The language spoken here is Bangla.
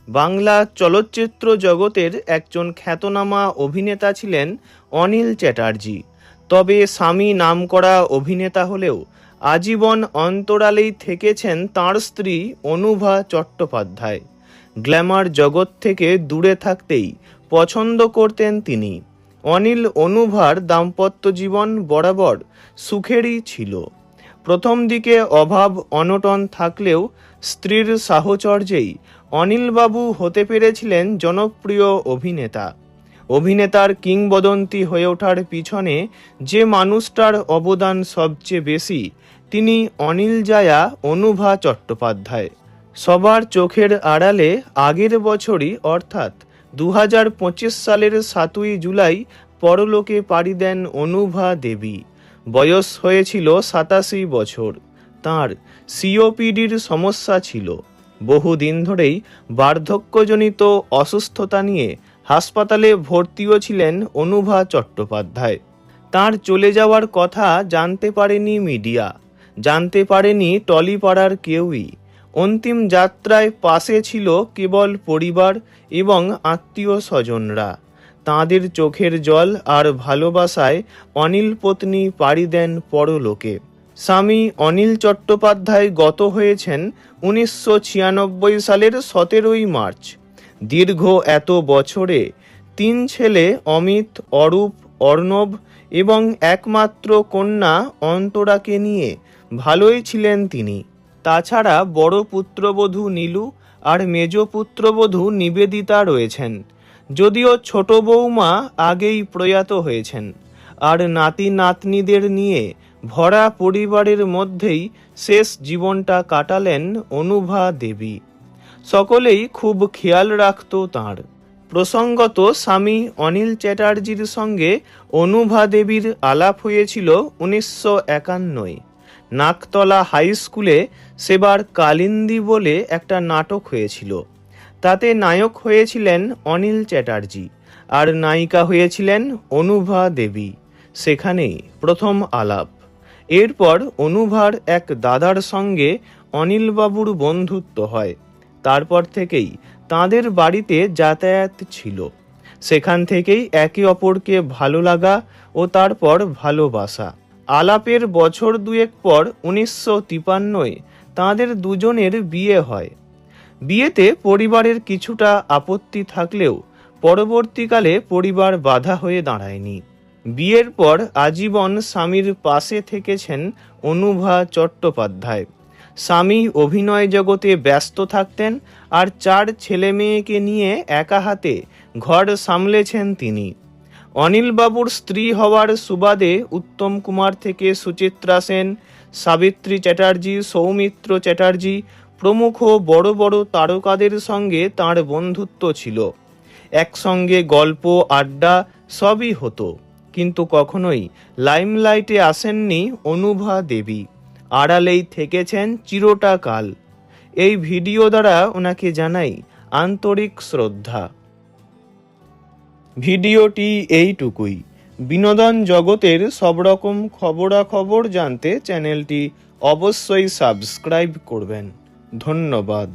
বাংলা চলচ্চিত্র জগতের একজন খ্যাতনামা অভিনেতা ছিলেন অনিল চ্যাটার্জি। তবে স্বামী নামকরা অভিনেতা হলেও আজীবন অন্তরালেই থেকেছেন তাঁর স্ত্রী অনুভা চট্টোপাধ্যায়। গ্ল্যামার জগৎ থেকে দূরে থাকতেই পছন্দ করতেন তিনি। অনিল অনুভার দাম্পত্য জীবন বরাবর সুখেরই ছিল। প্রথম দিকে অভাব অনটন থাকলেও স্ত্রীর সাহচর্যেই অনিলবাবু হতে পেরেছিলেন জনপ্রিয় অভিনেতা। অভিনেতার কিংবদন্তি হয়ে ওঠার পিছনে যে মানুষটার অবদান সবচেয়ে বেশি, তিনি অনিল জায়া অনুভা চট্টোপাধ্যায়। সবার চোখের আড়ালে আগের বছরই অর্থাৎ 2025 সালের 7ই জুলাই পরলোকে পাড়ি দেন অনুভা দেবী। বয়স হয়েছিল 87 বছর। তাঁর সিওপিডির সমস্যা ছিল। বহুদিন ধরেই বার্ধক্যজনিত অসুস্থতা নিয়ে হাসপাতালে ভর্তিও ছিলেন অনুভা চট্টোপাধ্যায়। তাঁর চলে যাওয়ার কথা জানতে পারেনি মিডিয়া, জানতে পারেনি টলিপাড়ার কেউই। অন্তিম যাত্রায় পাশে ছিল কেবল পরিবার এবং আত্মীয় স্বজনরা। তাঁদের চোখের জল আর ভালোবাসায় অনিল পত্নী পাড়ি দেন পরলোকে। স্বামী অনিল চট্টোপাধ্যায় গত হয়েছেন 1996 সালের 17ই মার্চ। দীর্ঘ এত বছরে 3 ছেলে অমিত, অরূপ, অর্ণব এবং একমাত্র কন্যা অন্তরাকে নিয়ে ভালোই ছিলেন তিনি। তাছাড়া বড় পুত্রবধূ নীলু আর মেজ পুত্রবধূ নিবেদিতা রয়েছেন, যদিও ছোট বৌমা আগেই প্রয়াত হয়েছেন। আর নাতি নাতনিদের নিয়ে ভরা পরিবারের মধ্যেই শেষ জীবনটা কাটালেন অনুভা দেবী। সকলেই খুব খেয়াল রাখত তাঁর। প্রসঙ্গত, স্বামী অনিল চ্যাটার্জির সঙ্গে অনুভা দেবীর আলাপ হয়েছিল 1951। নাকতলা হাই স্কুলে সেবার কালিন্দী বলে একটা নাটক হয়েছিল। তাতে নায়ক হয়েছিলেন অনিল চ্যাটার্জি আর নায়িকা হয়েছিলেন অনুভা দেবী। সেখানেই প্রথম আলাপ। এরপর অনুভার এক দাদার সঙ্গে অনিলবাবুর বন্ধুত্ব হয়। তারপর থেকেই তাঁদের বাড়িতে যাতায়াত ছিল। সেখান থেকেই একে অপরকে ভালো লাগা ও তারপর ভালোবাসা। আলাপের বছর দুয়েক পর 1953 তাঁদের দুজনের বিয়ে হয়। বিয়েতে পরিবারের কিছুটা আপত্তি থাকলেও পরবর্তীকালে পরিবার বাধা হয়ে দাঁড়ায়নি। বিয়ের পর আজীবন স্বামীর পাশে থেকেছেন অনুভা চট্টোপাধ্যায়। স্বামী অভিনয় জগতে ব্যস্ত থাকতেন আর 4 ছেলে মেয়েকে নিয়ে একা হাতে ঘর সামলেছেন তিনি। অনিলবাবুর স্ত্রী হওয়ার সুবাদে উত্তম কুমার থেকে সুচিত্রা সেন, সাবিত্রী চ্যাটার্জি, সৌমিত্র চ্যাটার্জি প্রমুখ বড় বড় তারকাদের সঙ্গে তাঁর বন্ধুত্ব ছিল। একসঙ্গে গল্প আড্ডা সবই হতো, কিন্তু কখনোই লাইমলাইটে আসেননি অনুভা দেবী। আড়ালেই থেকেছেন চিরটা কাল। এই ভিডিও দ্বারা ওনাকে জানাই আন্তরিক শ্রদ্ধা। ভিডিওটি এইটুকুই। বিনোদন জগতের সব রকম খবরাখবর জানতে চ্যানেলটি অবশ্যই সাবস্ক্রাইব করবেন। ধন্যবাদ।